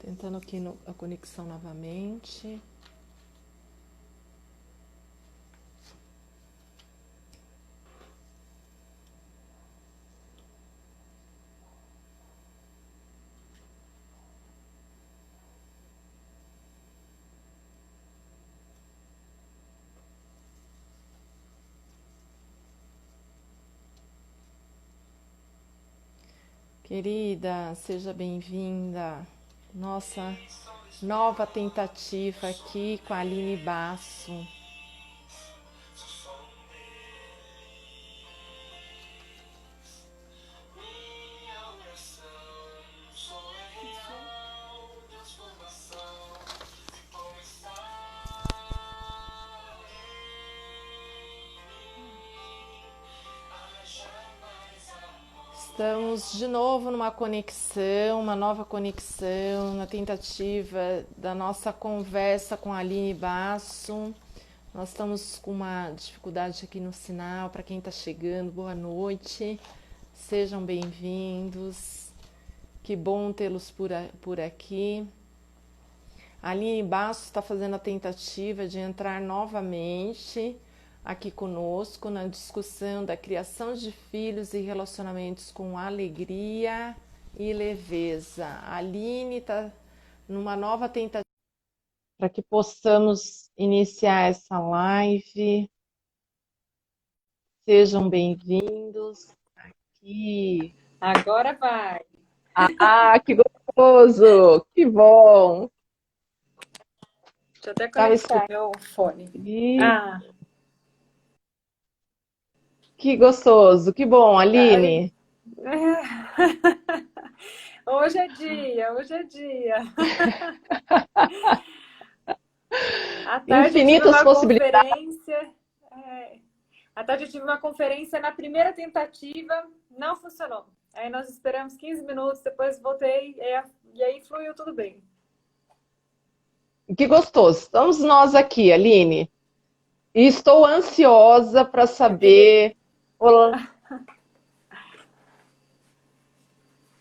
Tentando aqui a conexão novamente. Querida, seja bem-vinda. Nossa nova tentativa aqui com a Aline Basso. Estamos de novo numa conexão, uma nova conexão, na tentativa da nossa conversa com a Aline Basso. Nós estamos com uma dificuldade aqui no sinal. Para quem está chegando, boa noite, sejam bem-vindos, que bom tê-los por aqui. A Aline Basso está fazendo a tentativa de entrar novamente aqui conosco na discussão da criação de filhos e relacionamentos com alegria e leveza. A Aline está numa nova tentativa para que possamos iniciar essa live. Sejam bem-vindos aqui. Agora vai! Que gostoso! Que bom! Deixa eu até conectar meu fone. Que gostoso, que bom, Aline. Hoje é dia, hoje é dia. À tarde Infinitas possibilidades. À tarde eu tive uma conferência, na primeira tentativa não funcionou. Aí nós esperamos 15 minutos, depois voltei e aí fluiu tudo bem. Que gostoso. Estamos nós aqui, Aline. E estou ansiosa para saber.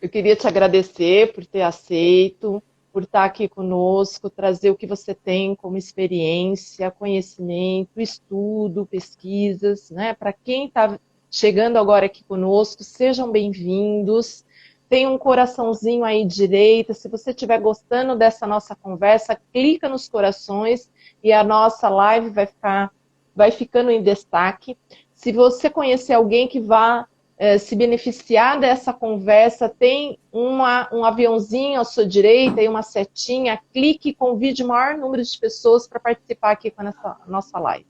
Eu queria te agradecer por ter aceito, por estar aqui conosco, trazer o que você tem como experiência, conhecimento, estudo, pesquisas, né? Para quem está chegando agora aqui conosco, sejam bem-vindos. Tem um coraçãozinho aí direita. Se você estiver gostando dessa nossa conversa, clica nos corações e a nossa live vai ficando em destaque. Se você conhecer alguém que vá se beneficiar dessa conversa, tem um aviãozinho à sua direita e uma setinha, clique e convide o maior número de pessoas para participar aqui com essa nossa live.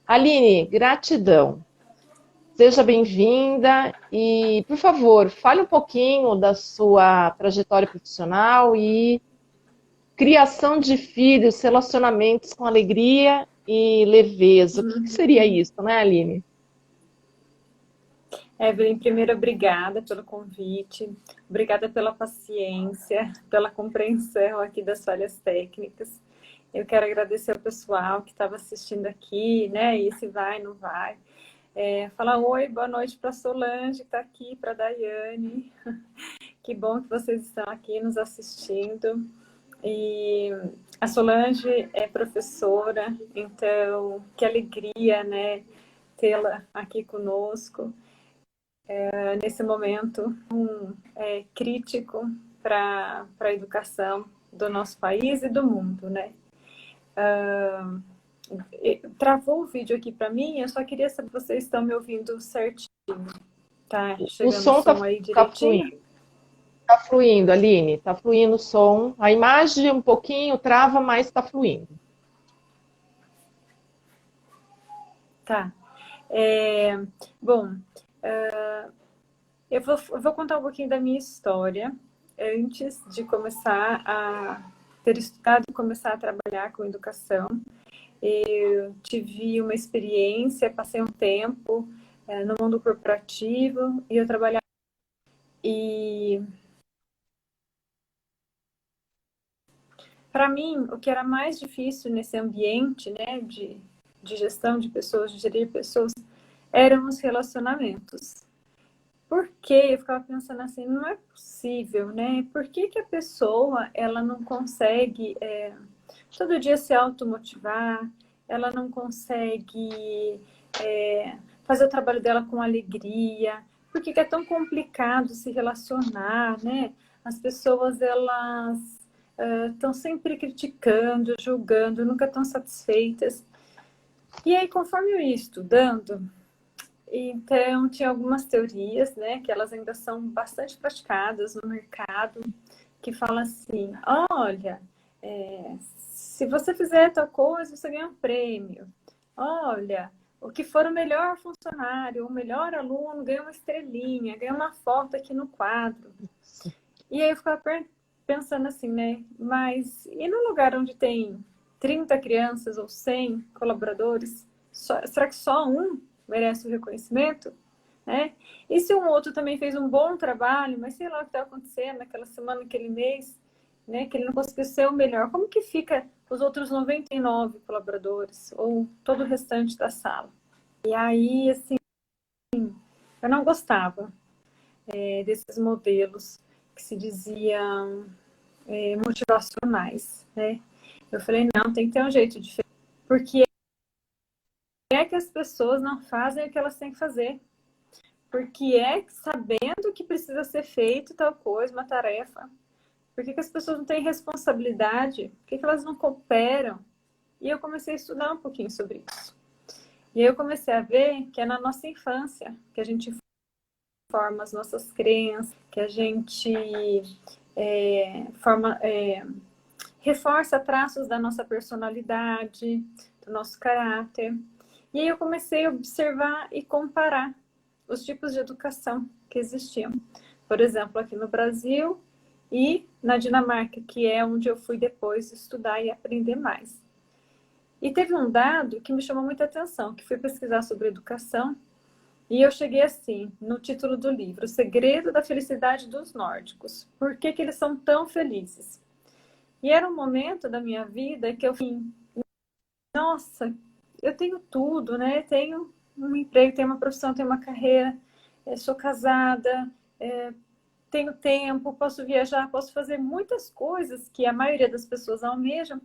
Aline, gratidão. Seja bem-vinda e, por favor, fale um pouquinho da sua trajetória profissional e criação de filhos, relacionamentos com alegria e leveza. O que seria isso, né, Aline? Evelyn, primeiro, obrigada pelo convite, obrigada pela paciência, pela compreensão aqui das falhas técnicas. Eu quero agradecer ao pessoal que estava assistindo aqui, né? E se vai, não vai. Falar oi, boa noite para a Solange, que está aqui, para a Daiane. Que bom que vocês estão aqui nos assistindo. E a Solange é professora, então que alegria, né? Tê-la aqui conosco. Nesse momento crítico para a educação do nosso país e do mundo, né? Travou o vídeo aqui para mim, eu só queria saber se vocês estão me ouvindo certinho. Tá chegando o som aí direitinho? Tá fluindo, Aline, tá fluindo o som. A imagem um pouquinho trava, mas tá fluindo. Tá. Bom, eu vou contar um pouquinho da minha história antes de começar a ter estudado e começar a trabalhar com educação. Eu tive uma experiência, passei um tempo no mundo corporativo e eu trabalhava. E para mim, o que era mais difícil nesse ambiente, né, de gestão de pessoas, de gerir pessoas, eram os relacionamentos. por quê? Eu ficava pensando assim, não é possível, né? Por que que a pessoa, ela não consegue todo dia se automotivar, ela não consegue fazer o trabalho dela com alegria? Por que que é tão complicado se relacionar, né? As pessoas, elas estão sempre criticando, julgando, nunca estão satisfeitas. E aí, conforme eu ia estudando, então tinha algumas teorias, né, que elas ainda são bastante praticadas no mercado, que fala assim, olha, se você fizer tal coisa, você ganha um prêmio. Olha, o que for o melhor funcionário, o melhor aluno, ganha uma estrelinha, ganha uma foto aqui no quadro. E aí eu ficava pensando assim, né? Mas e no lugar onde tem 30 crianças ou 100 colaboradores, será que só um merece o reconhecimento? Né? E se um outro também fez um bom trabalho, mas sei lá o que está acontecendo naquela semana, naquele mês, né? Que ele não conseguiu ser o melhor, como que fica os outros 99 colaboradores ou todo o restante da sala? E aí, assim, eu não gostava desses modelos que se diziam motivacionais, né? Eu falei, não, tem que ter um jeito diferente, porque é que as pessoas não fazem o que elas têm que fazer, porque é sabendo que precisa ser feito tal coisa, uma tarefa, por que as pessoas não têm responsabilidade, por que elas não cooperam? E eu comecei a estudar um pouquinho sobre isso. E aí eu comecei a ver que é na nossa infância que a gente forma as nossas crenças, que a gente reforça traços da nossa personalidade, do nosso caráter. E aí eu comecei a observar e comparar os tipos de educação que existiam. Por exemplo, aqui no Brasil e na Dinamarca, que é onde eu fui depois estudar e aprender mais. E teve um dado que me chamou muita atenção, que fui pesquisar sobre educação, e eu cheguei assim, no título do livro, O Segredo da Felicidade dos Nórdicos. Por que que eles são tão felizes? E era um momento da minha vida que eu falei, nossa, eu tenho tudo, né? Tenho um emprego, tenho uma profissão, tenho uma carreira, sou casada, tenho tempo, posso viajar, posso fazer muitas coisas que a maioria das pessoas almejam.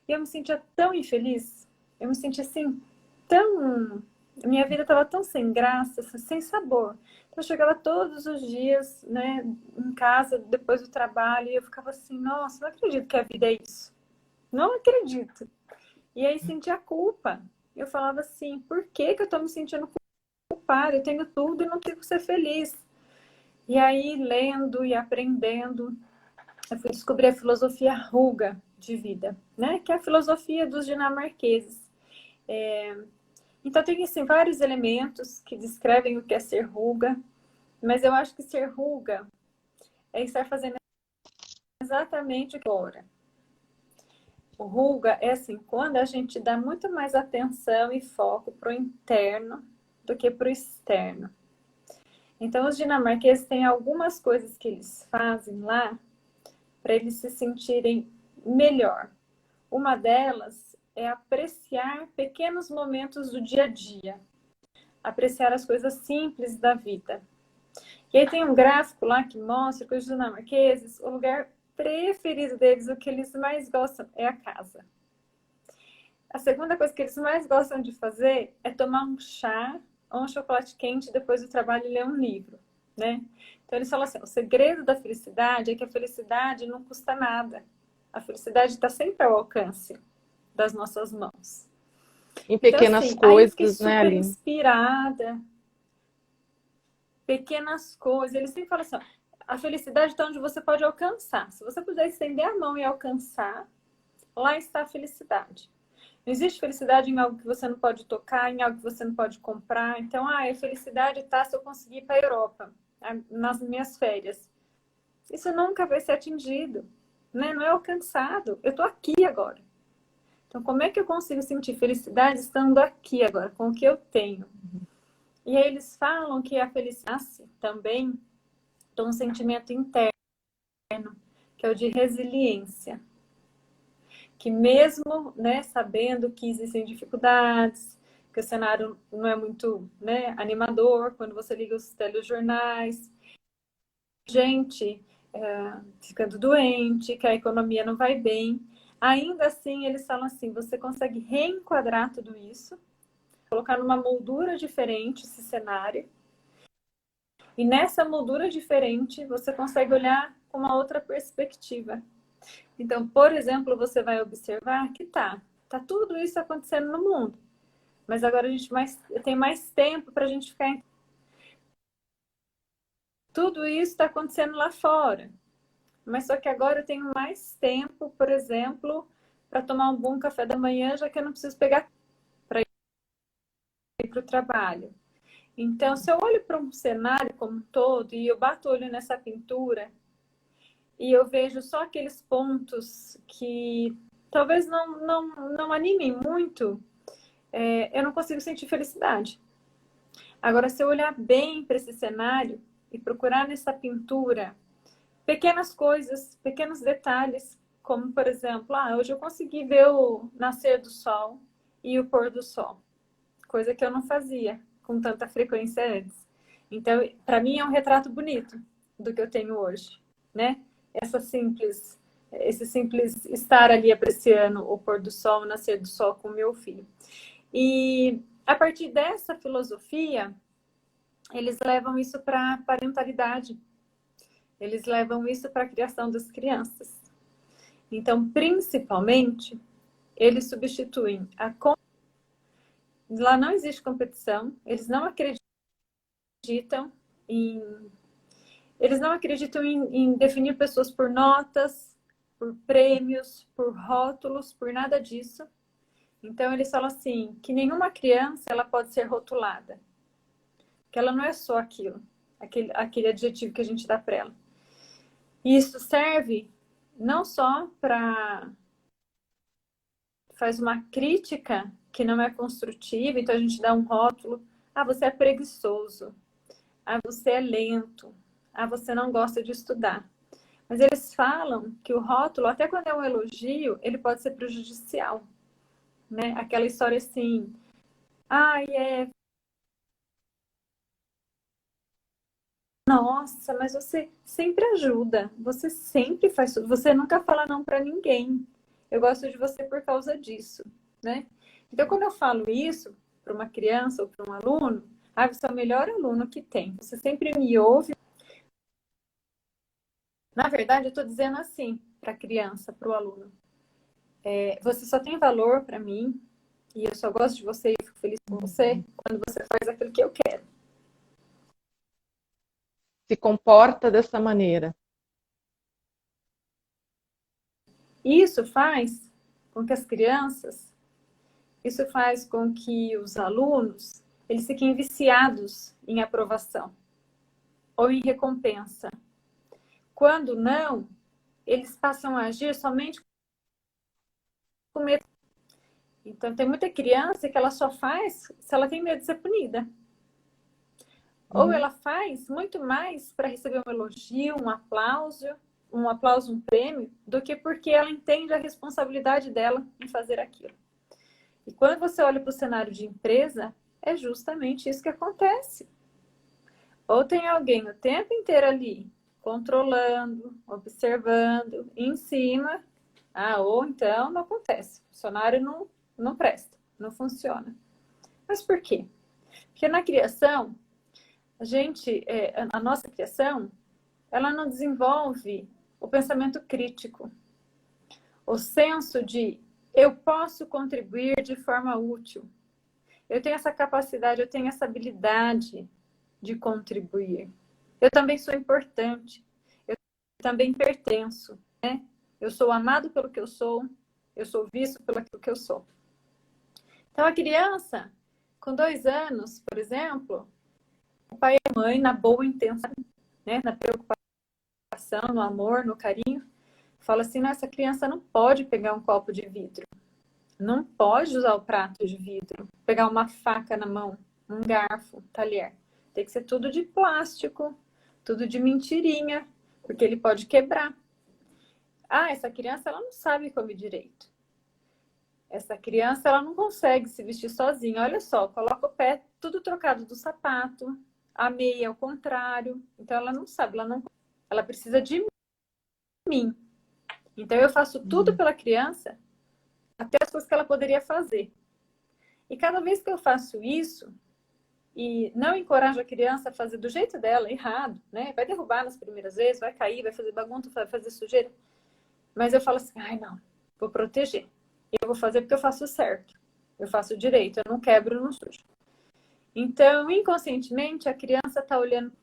E eu me sentia tão infeliz, eu me sentia assim, tão... Minha vida estava tão sem graça, sem sabor. Então, eu chegava todos os dias, né, em casa, depois do trabalho, e eu ficava assim, nossa, não acredito que a vida é isso. Não acredito. E aí sentia culpa. Eu falava assim, por que que eu estou me sentindo culpada? Eu tenho tudo e não consigo ser feliz. E aí, lendo e aprendendo, eu fui descobrir a filosofia Ruga de vida, né? Que é a filosofia dos dinamarqueses. Então, tem assim, vários elementos que descrevem o que é ser ruga, mas eu acho que ser ruga é estar fazendo exatamente o que ora. O ruga é assim, quando a gente dá muito mais atenção e foco para o interno do que para o externo. Então, os dinamarqueses têm algumas coisas que eles fazem lá para eles se sentirem melhor. Uma delas é apreciar pequenos momentos do dia a dia, apreciar as coisas simples da vida. E aí tem um gráfico lá que mostra que os dinamarqueses, o lugar preferido deles, o que eles mais gostam é a casa. A segunda coisa que eles mais gostam de fazer é tomar um chá ou um chocolate quente depois do trabalho e ler um livro, né? Então eles falam assim, o segredo da felicidade é que a felicidade não custa nada. A felicidade está sempre ao alcance das nossas mãos. Em Então, pequenas assim, aí eu fiquei coisas, né, super Aline? inspirada. Pequenas coisas. Eles sempre falam assim, ó, a felicidade está onde você pode alcançar. Se você puder estender a mão e alcançar, lá está a felicidade. Não existe felicidade em algo que você não pode tocar, em algo que você não pode comprar. Então, a felicidade está se eu conseguir ir para a Europa, nas minhas férias. Isso nunca vai ser atingido, né? Não é alcançado. Eu estou aqui agora. Então, como é que eu consigo sentir felicidade estando aqui agora, com o que eu tenho? E aí eles falam que a felicidade também de um sentimento interno, que é o de resiliência. Que mesmo, né, sabendo que existem dificuldades, porque o cenário não é muito, né, animador, quando você liga os telejornais, gente ficando doente, que a economia não vai bem. Ainda assim, eles falam assim, você consegue reenquadrar tudo isso, colocar numa moldura diferente esse cenário, e nessa moldura diferente, você consegue olhar com uma outra perspectiva. Então, por exemplo, você vai observar que tá tudo isso acontecendo no mundo, mas agora a gente tem mais tempo para a gente ficar. Tudo isso está acontecendo lá fora, mas só que agora eu tenho mais tempo, por exemplo, para tomar um bom café da manhã, já que eu não preciso pegar para ir para o trabalho. Então, se eu olho para um cenário como um todo e eu bato o olho nessa pintura e eu vejo só aqueles pontos que talvez não animem muito, eu não consigo sentir felicidade. Agora, se eu olhar bem para esse cenário e procurar nessa pintura pequenas coisas, pequenos detalhes, como, por exemplo, hoje eu consegui ver o nascer do sol e o pôr do sol, coisa que eu não fazia com tanta frequência antes. Então, para mim é um retrato bonito do que eu tenho hoje, né? Esse simples estar ali apreciando o pôr do sol, o nascer do sol com meu filho. E a partir dessa filosofia, eles levam isso para a parentalidade. Eles levam isso para a criação das crianças. Então, principalmente, eles substituem lá não existe competição, eles não acreditam em definir pessoas por notas, por prêmios, por rótulos, por nada disso. Então, eles falam assim, que nenhuma criança ela pode ser rotulada. Que ela não é só aquele adjetivo que a gente dá para ela. E isso serve não só para... faz uma crítica que não é construtiva, então a gente dá um rótulo. Você é preguiçoso. Você é lento. Você não gosta de estudar. Mas eles falam que o rótulo, até quando é um elogio, ele pode ser prejudicial. Né? Aquela história assim... Nossa, mas você sempre ajuda. Você sempre faz tudo. Você nunca fala não para ninguém. Eu gosto de você por causa disso, né? Então, quando eu falo isso para uma criança ou para um aluno, você é o melhor aluno que tem. Você sempre me ouve. Na verdade, eu estou dizendo assim para a criança, para o aluno. Você só tem valor para mim e eu só gosto de você e eu fico feliz com você quando você faz aquilo que eu quero. Se comporta dessa maneira. Isso faz com que as crianças, isso faz com que os alunos, eles fiquem viciados em aprovação ou em recompensa. Quando não, eles passam a agir somente com medo. Então, tem muita criança que ela só faz se ela tem medo de ser punida. Ou ela faz muito mais para receber um elogio, um aplauso, um prêmio, do que porque ela entende a responsabilidade dela em fazer aquilo. E quando você olha para o cenário de empresa, é justamente isso que acontece. Ou tem alguém o tempo inteiro ali, controlando, observando, em cima, ou então não acontece. O funcionário não presta, não funciona. Mas por quê? Porque na criação, a nossa criação, ela não desenvolve o pensamento crítico, o senso de eu posso contribuir de forma útil. Eu tenho essa capacidade, eu tenho essa habilidade de contribuir. Eu também sou importante. Eu também pertenço, né? Eu sou amado pelo que eu sou visto pelo que eu sou. Então, a criança, com 2 anos, por exemplo, o pai e a mãe, na boa intenção, né? Na preocupação, no amor, no carinho, fala assim, essa criança não pode pegar um copo de vidro. Não pode usar o prato de vidro, pegar uma faca na mão, um garfo, um talher. Tem que ser tudo de plástico, tudo de mentirinha, porque ele pode quebrar. Essa criança ela não sabe comer direito. Essa criança, ela não consegue se vestir sozinha. Olha só, coloca o pé tudo trocado do sapato, a meia ao contrário. Então, ela não sabe, ela precisa de mim. Então, eu faço tudo pela criança, até as coisas que ela poderia fazer. E cada vez que eu faço isso, e não encorajo a criança a fazer do jeito dela, errado, né? Vai derrubar nas primeiras vezes, vai cair, vai fazer bagunça, vai fazer sujeira. Mas eu falo assim, ai não, vou proteger. Eu vou fazer porque eu faço certo. Eu faço direito, eu não quebro, não sujo. Então, inconscientemente, a criança está olhando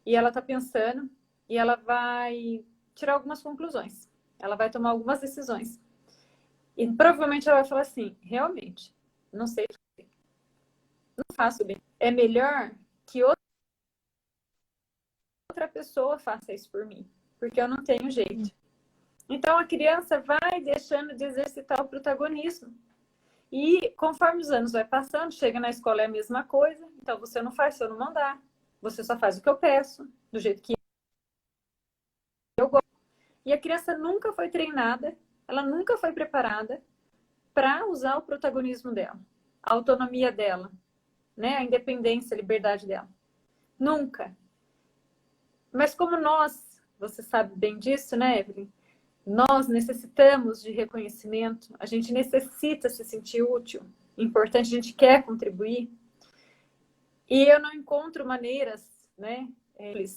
e ela está pensando e ela vai tirar algumas conclusões. Ela vai tomar algumas decisões. E provavelmente ela vai falar assim, realmente, não sei, não faço bem. É melhor que outra pessoa faça isso por mim, porque eu não tenho jeito. Então, a criança vai deixando de exercitar o protagonismo. E conforme os anos vai passando, chega na escola é a mesma coisa. Então, você não faz se eu não mandar. Você só faz o que eu peço, do jeito que eu gosto. E a criança nunca foi treinada, ela nunca foi preparada para usar o protagonismo dela, a autonomia dela, né? A independência, a liberdade dela. Nunca. Mas como nós, você sabe bem disso, né, Evelyn? Nós necessitamos de reconhecimento, a gente necessita se sentir útil, importante, a gente quer contribuir. E eu não encontro maneiras, né, que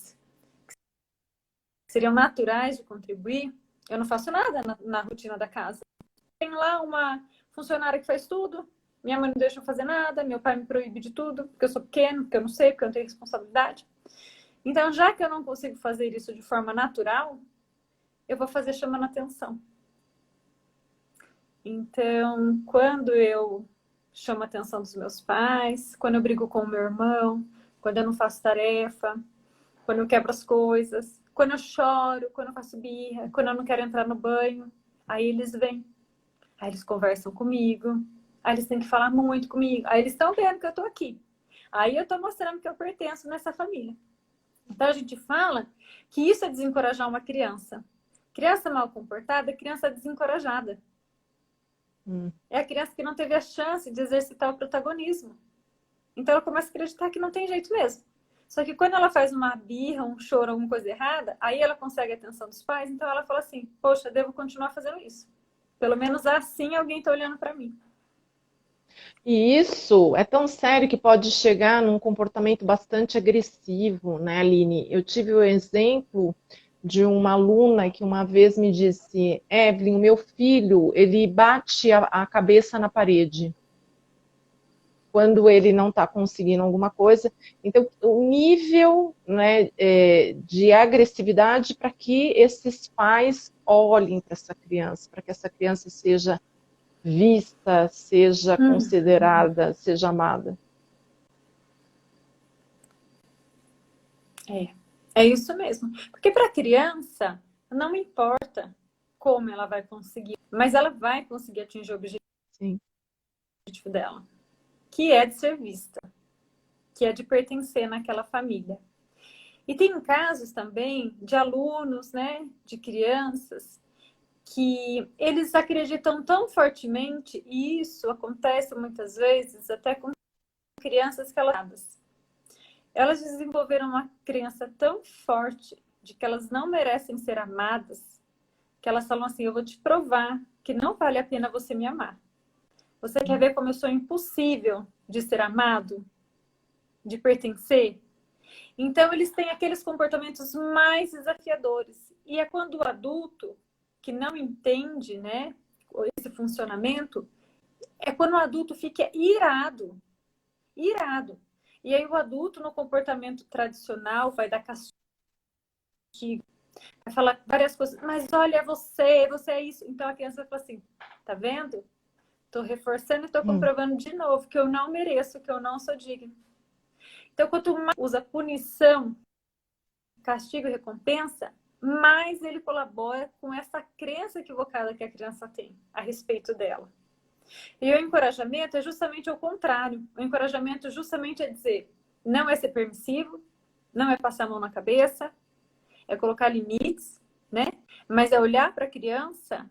seriam naturais de contribuir. Eu não faço nada na rotina da casa. Tem lá uma funcionária que faz tudo, minha mãe não deixa eu fazer nada, meu pai me proíbe de tudo, porque eu sou pequeno, porque eu não sei, porque eu não tenho responsabilidade. Então, já que eu não consigo fazer isso de forma natural, eu vou fazer chamando atenção. Então, quando eu chamo a atenção dos meus pais, quando eu brigo com o meu irmão, quando eu não faço tarefa, quando eu quebro as coisas, quando eu choro, quando eu faço birra, quando eu não quero entrar no banho, aí eles vêm. Aí eles conversam comigo, aí eles têm que falar muito comigo, aí eles estão vendo que eu tô aqui. Aí eu tô mostrando que eu pertenço nessa família. Então a gente fala que isso é desencorajar uma criança. Criança mal comportada é criança desencorajada. É a criança que não teve a chance de exercitar o protagonismo. Então ela começa a acreditar que não tem jeito mesmo. Só que quando ela faz uma birra, um choro, alguma coisa errada, aí ela consegue a atenção dos pais, então ela fala assim, poxa, devo continuar fazendo isso. Pelo menos assim alguém está olhando para mim. E isso é tão sério que pode chegar num comportamento bastante agressivo, né, Aline? Eu tive o exemplo de uma aluna que uma vez me disse, Evelyn, o meu filho, ele bate a cabeça na parede quando ele não está conseguindo alguma coisa. Então, o nível, né, de agressividade para que esses pais olhem para essa criança, para que essa criança seja vista, seja considerada, seja amada. É isso mesmo. Porque para a criança, não importa como ela vai conseguir, mas ela vai conseguir atingir o objetivo Sim. dela, que é de ser vista, que é de pertencer naquela família. E tem casos também de alunos, né, de crianças, que eles acreditam tão fortemente, e isso acontece muitas vezes até com crianças que elas desenvolveram uma crença tão forte de que elas não merecem ser amadas, que elas falam assim, eu vou te provar que não vale a pena você me amar. Você quer ver como eu sou impossível de ser amado? De pertencer? Então, eles têm aqueles comportamentos mais desafiadores. E é quando o adulto, que não entende, né, esse funcionamento, é quando o adulto fica irado. Irado. E aí o adulto, no comportamento tradicional, vai dar castigo, vai falar várias coisas. Mas olha, você é isso. Então, a criança vai falar assim, tá vendo? Estou reforçando e estou comprovando de novo que eu não mereço, que eu não sou digna. Então, quanto mais usa punição, castigo e recompensa, mais ele colabora com essa crença equivocada que a criança tem a respeito dela. E o encorajamento é justamente o contrário. O encorajamento justamente é dizer, não é ser permissivo, não é passar a mão na cabeça, é colocar limites, né? Mas é olhar para a criança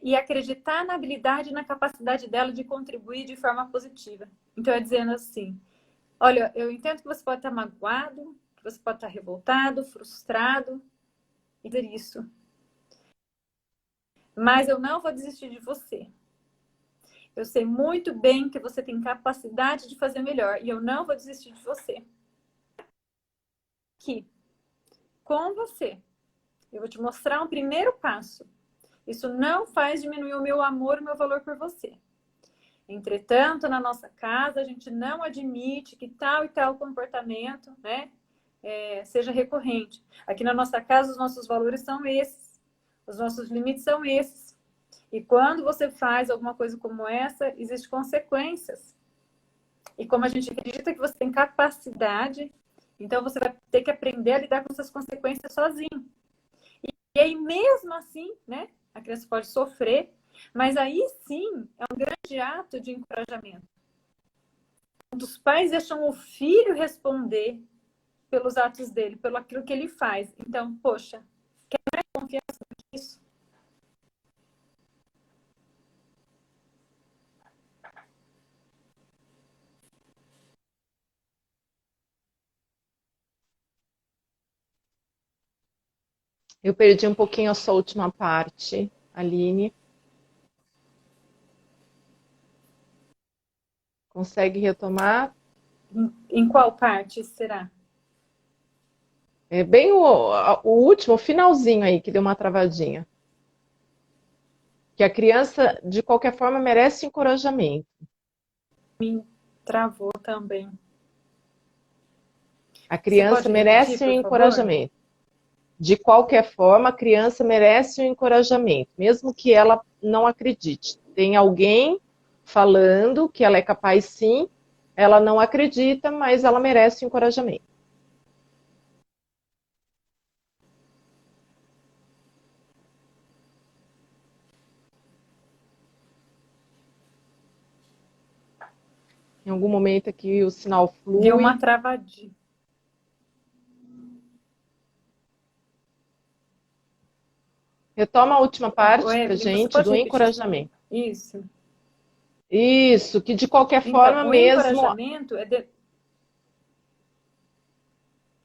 e acreditar na habilidade e na capacidade dela de contribuir de forma positiva. Então, é dizendo assim, olha, eu entendo que você pode estar magoado, que você pode estar revoltado, frustrado, e dizer isso. Mas eu não vou desistir de você. Eu sei muito bem que você tem capacidade de fazer melhor, e eu não vou desistir de você. Aqui, com você, eu vou te mostrar um primeiro passo. Isso não faz diminuir o meu amor e o meu valor por você. Entretanto, na nossa casa, a gente não admite que tal e tal comportamento, né, seja recorrente. Aqui na nossa casa, os nossos valores são esses. Os nossos limites são esses. E quando você faz alguma coisa como essa, existem consequências. E como a gente acredita que você tem capacidade, então você vai ter que aprender a lidar com essas consequências sozinho. E aí, mesmo assim, né, a criança pode sofrer, mas aí sim é um grande ato de encorajamento. Quando os pais deixam o filho responder pelos atos dele, pelo aquilo que ele faz. Então, poxa, quer mais confiança do que isso? Eu perdi um pouquinho a sua última parte, Aline. Consegue retomar? Em qual parte será? É bem o último, o finalzinho aí, que deu uma travadinha. Que a criança, de qualquer forma, merece encorajamento. Me travou também. A Você criança pode repetir, merece um por favor? encorajamento. De qualquer forma, a criança merece um encorajamento, mesmo que ela não acredite. Tem alguém falando que ela é capaz sim, ela não acredita, mas ela merece um encorajamento. Em algum momento aqui o sinal Deu uma flui. travadinha. Retoma a última Ô, parte para Evelyn, você gente pode do repetir? encorajamento. Isso. Isso, que de qualquer Então, forma o mesmo. encorajamento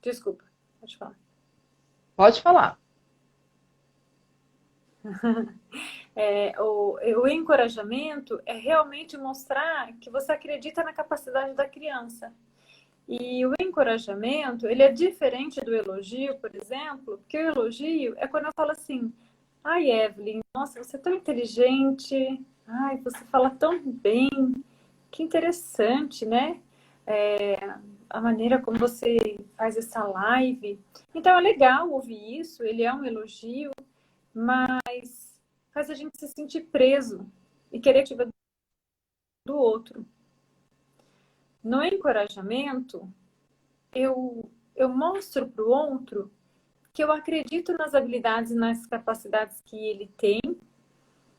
Desculpa, pode falar. Pode falar. O encorajamento é realmente mostrar que você acredita na capacidade da criança. E o encorajamento, ele é diferente do elogio, por exemplo, porque o elogio é quando eu falo assim, ai, Evelyn, nossa, você é tão inteligente, ai, você fala tão bem, que interessante, né? É, a maneira como você faz essa live. Então é legal ouvir isso, ele é um elogio, mas faz a gente se sentir preso e querer tirar do outro. No encorajamento, eu mostro para o outro que eu acredito nas habilidades e nas capacidades que ele tem,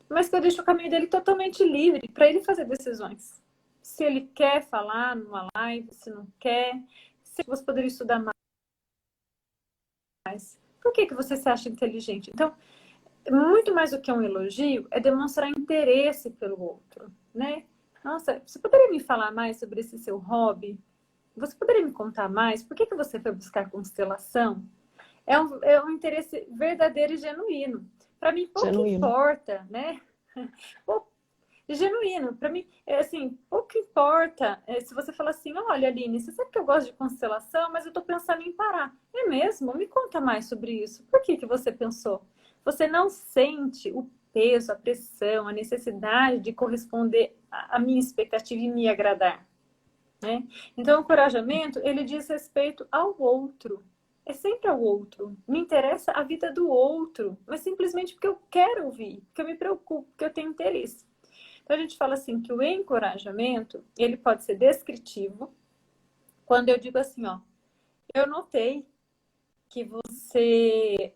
mas que eu deixo o caminho dele totalmente livre para ele fazer decisões. Se ele quer falar numa live, se não quer, se você poderia estudar mais. Por que você se acha inteligente? Então, muito mais do que um elogio, é demonstrar interesse pelo outro, né? Nossa, você poderia me falar mais sobre esse seu hobby? Você poderia me contar mais? Por que você foi buscar constelação? É um interesse verdadeiro e genuíno. Para mim, pouco Genuíno. importa, né? Genuíno. Para mim, é assim, pouco importa se você fala assim, olha, Aline, você sabe que eu gosto de constelação, mas eu estou pensando em parar. É mesmo? Me conta mais sobre isso. Por que você pensou? Você não sente o peso, a pressão, a necessidade de corresponder à minha expectativa e me agradar, né? Então, o encorajamento, ele diz respeito ao outro. É sempre ao outro. Me interessa a vida do outro, mas simplesmente porque eu quero ouvir, porque eu me preocupo, porque eu tenho interesse. Então, a gente fala assim que o encorajamento, ele pode ser descritivo, quando eu digo assim, ó, eu notei que você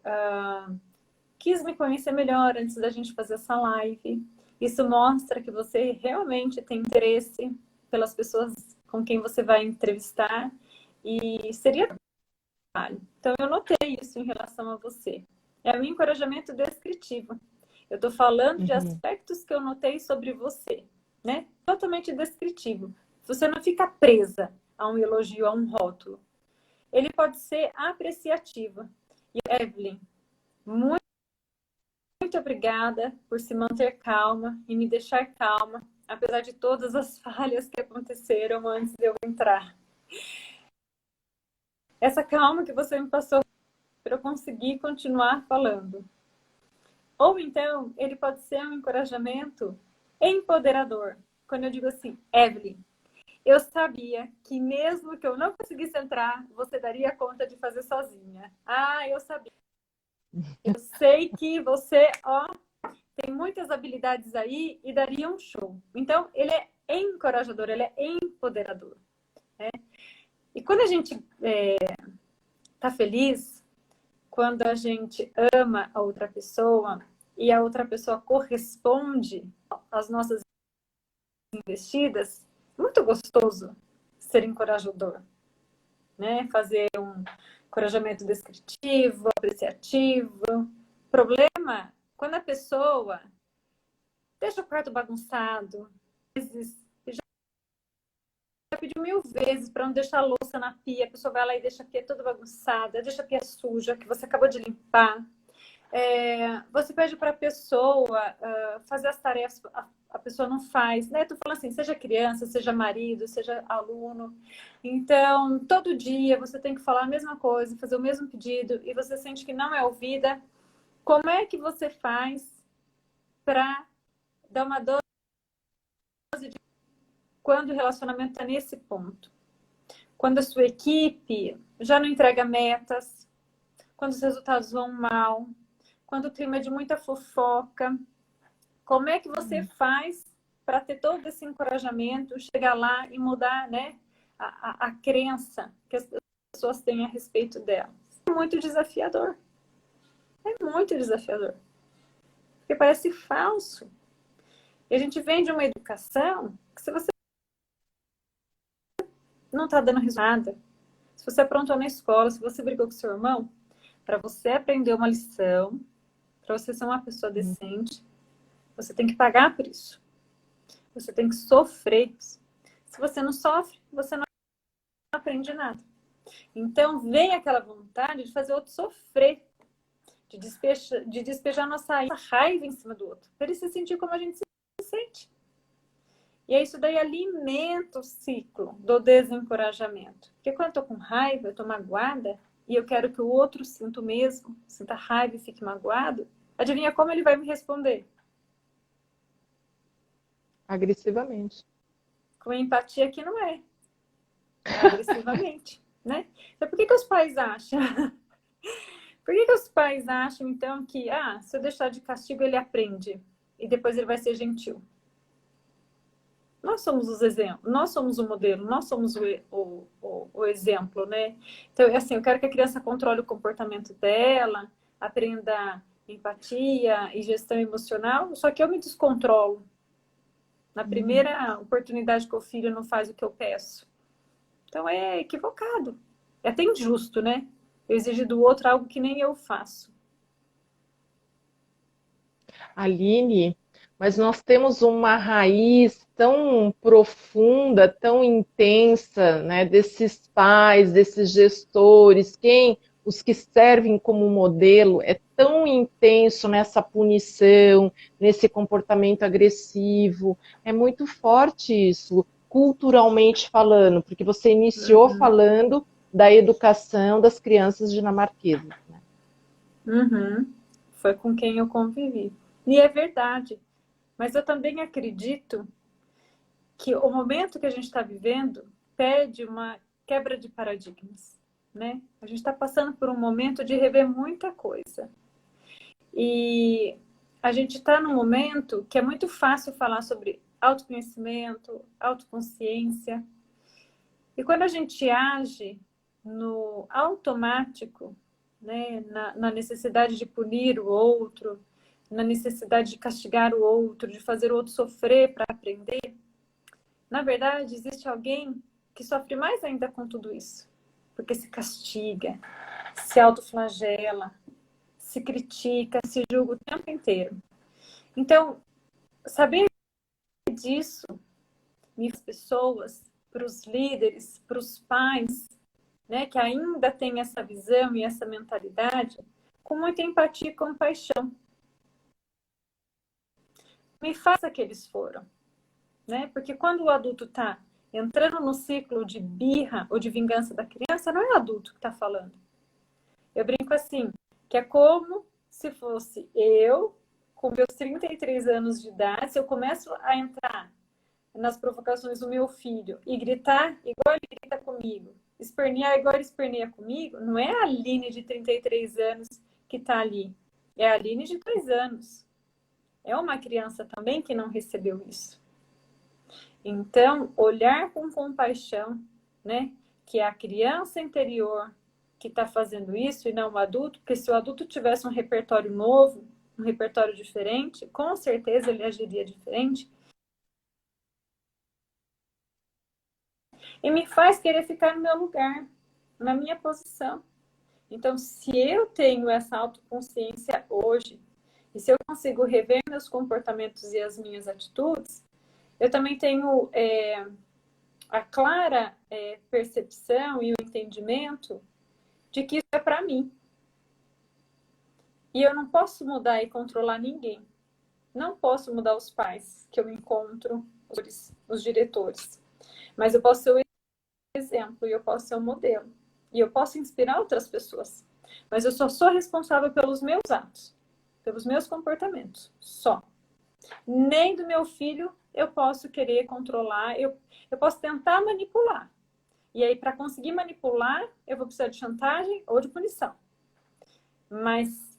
quis me conhecer melhor antes da gente fazer essa live. Isso mostra que você realmente tem interesse pelas pessoas com quem você vai entrevistar e seria trabalho. Então, eu notei isso em relação a você. É um encorajamento descritivo. Eu estou falando de Uhum. aspectos que eu notei sobre você, né? Totalmente descritivo. Você não fica presa a um elogio, a um rótulo. Ele pode ser apreciativo. E Evelyn, muito, muito obrigada por se manter calma e me deixar calma, apesar de todas as falhas que aconteceram antes de eu entrar. Essa calma que você me passou para eu conseguir continuar falando. Ou então, ele pode ser um encorajamento empoderador. Quando eu digo assim, Evelyn, eu sabia que mesmo que eu não conseguisse entrar, você daria conta de fazer sozinha. Ah, eu sabia. Eu sei que você, ó, tem muitas habilidades aí e daria um show. Então, ele é encorajador, ele é empoderador. Né? E quando a gente tá feliz, quando a gente ama a outra pessoa e a outra pessoa corresponde às nossas investidas, muito gostoso ser encorajador, né? Fazer um encorajamento descritivo, apreciativo. O problema, quando a pessoa deixa o quarto bagunçado, às vezes, já pediu 1000 vezes para não deixar a louça na pia, a pessoa vai lá e deixa a pia toda bagunçada, deixa a pia suja, que você acabou de limpar. Você pede para a pessoa fazer as tarefas, a pessoa não faz, né? Tu fala assim, seja criança, seja marido, seja aluno. Então, todo dia você tem que falar a mesma coisa, fazer o mesmo pedido, e você sente que não é ouvida. Como é que você faz para dar uma dose de quando o relacionamento está nesse ponto? Quando a sua equipe já não entrega metas, quando os resultados vão mal, quando o clima é de muita fofoca. Como é que você faz para ter todo esse encorajamento, chegar lá e mudar, né, a crença que as pessoas têm a respeito delas? É muito desafiador. É muito desafiador. Porque parece falso. E a gente vem de uma educação que se você não está dando risada, se você aprontou na escola, se você brigou com seu irmão, para você aprender uma lição, para você ser uma pessoa decente, você tem que pagar por isso. Você tem que sofrer. Se você não sofre, você não aprende nada. Então, vem aquela vontade de fazer o outro sofrer, de despejar nossa raiva em cima do outro, para ele se sentir como a gente se sente. E aí, isso daí alimenta o ciclo do desencorajamento. Porque quando eu tô com raiva, eu tô magoada, e eu quero que o outro sinta o mesmo, sinta raiva e fique magoado, adivinha como ele vai me responder? Agressivamente. Com empatia que não é. É agressivamente, né? Então, por que os pais acham? Por que os pais acham, então, que se eu deixar de castigo, ele aprende e depois ele vai ser gentil? Nós somos os exemplos, nós somos o modelo, nós somos o exemplo, né? Então, é assim, eu quero que a criança controle o comportamento dela, aprenda empatia e gestão emocional, só que eu me descontrolo. Na primeira oportunidade que o filho não faz o que eu peço. Então, é equivocado. É até injusto, né? Eu exigir do outro algo que nem eu faço. Aline, mas nós temos uma raiz tão profunda, tão intensa, né, desses pais, desses gestores, os que servem como modelo, é tão intenso nessa punição, nesse comportamento agressivo, é muito forte isso, culturalmente falando, porque você iniciou falando da educação das crianças dinamarquesas, né? Foi com quem eu convivi. E é verdade. Mas eu também acredito que o momento que a gente está vivendo pede uma quebra de paradigmas, né? A gente está passando por um momento de rever muita coisa. E a gente está num momento que é muito fácil falar sobre autoconhecimento, autoconsciência. E quando a gente age no automático, né, na necessidade de punir o outro, na necessidade de castigar o outro, de fazer o outro sofrer para aprender, na verdade, existe alguém que sofre mais ainda com tudo isso, porque se castiga, se autoflagela, se critica, se julga o tempo inteiro. Então, saber disso, as pessoas, para os líderes, para os pais, né, que ainda têm essa visão e essa mentalidade, com muita empatia e compaixão. Me faça que eles foram, né? Porque quando o adulto está entrando no ciclo de birra ou de vingança da criança, não é o adulto que está falando. Eu brinco assim, que é como se fosse eu, com meus 33 anos de idade, se eu começo a entrar nas provocações do meu filho e gritar igual ele grita comigo, espernear igual ele esperneia comigo, não é a Aline de 33 anos que está ali, é a Aline de 2 anos. É uma criança também que não recebeu isso. Então, olhar com compaixão, né? Que é a criança interior que está fazendo isso e não o adulto, porque se o adulto tivesse um repertório novo, um repertório diferente, com certeza ele agiria diferente. E me faz querer ficar no meu lugar, na minha posição. Então, se eu tenho essa autoconsciência hoje, e se eu consigo rever meus comportamentos e as minhas atitudes, eu também tenho a clara percepção e o entendimento de que isso é para mim. E eu não posso mudar e controlar ninguém. Não posso mudar os pais que eu encontro, os diretores. Mas eu posso ser o exemplo e eu posso ser o modelo. E eu posso inspirar outras pessoas. Mas eu só sou responsável pelos meus atos, pelos meus comportamentos, só. Nem do meu filho eu posso querer controlar, eu posso tentar manipular. E aí, para conseguir manipular, eu vou precisar de chantagem ou de punição. Mas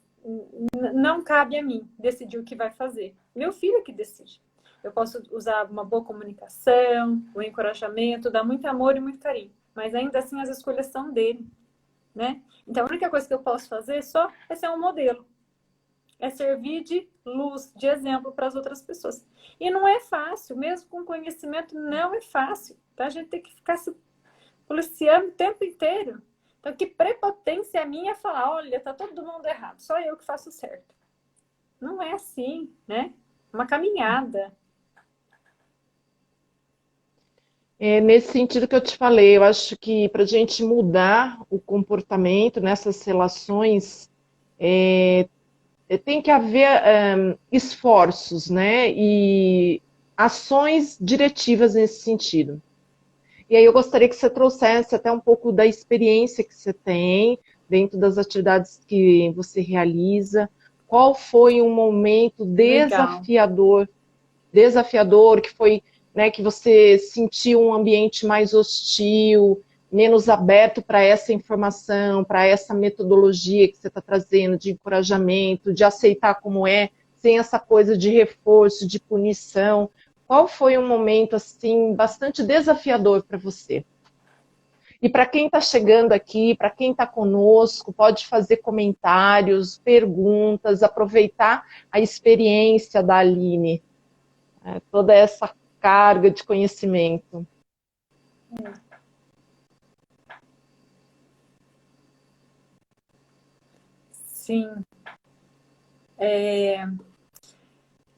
não cabe a mim decidir o que vai fazer. Meu filho é que decide. Eu posso usar uma boa comunicação, o encorajamento, dar muito amor e muito carinho. Mas ainda assim as escolhas são dele, né? Então a única coisa que eu posso fazer só é ser um modelo. É servir de luz, de exemplo para as outras pessoas. E não é fácil, mesmo com conhecimento, não é fácil. Tá? A gente tem que ficar se policiando o tempo inteiro. Então, que prepotência é minha falar, olha, tá todo mundo errado, só eu que faço certo. Não é assim, né? Uma caminhada. Nesse sentido que eu te falei, eu acho que para a gente mudar o comportamento nessas relações, tem que haver esforços, né? E ações diretivas nesse sentido. E aí eu gostaria que você trouxesse até um pouco da experiência que você tem dentro das atividades que você realiza. Qual foi um momento Legal. desafiador que foi, né, que você sentiu um ambiente mais hostil, menos aberto para essa informação, para essa metodologia que você está trazendo de encorajamento, de aceitar como é, sem essa coisa de reforço, de punição. Qual foi um momento assim bastante desafiador para você? E para quem está chegando aqui, para quem está conosco, pode fazer comentários, perguntas, aproveitar a experiência da Aline, toda essa carga de conhecimento. Sim.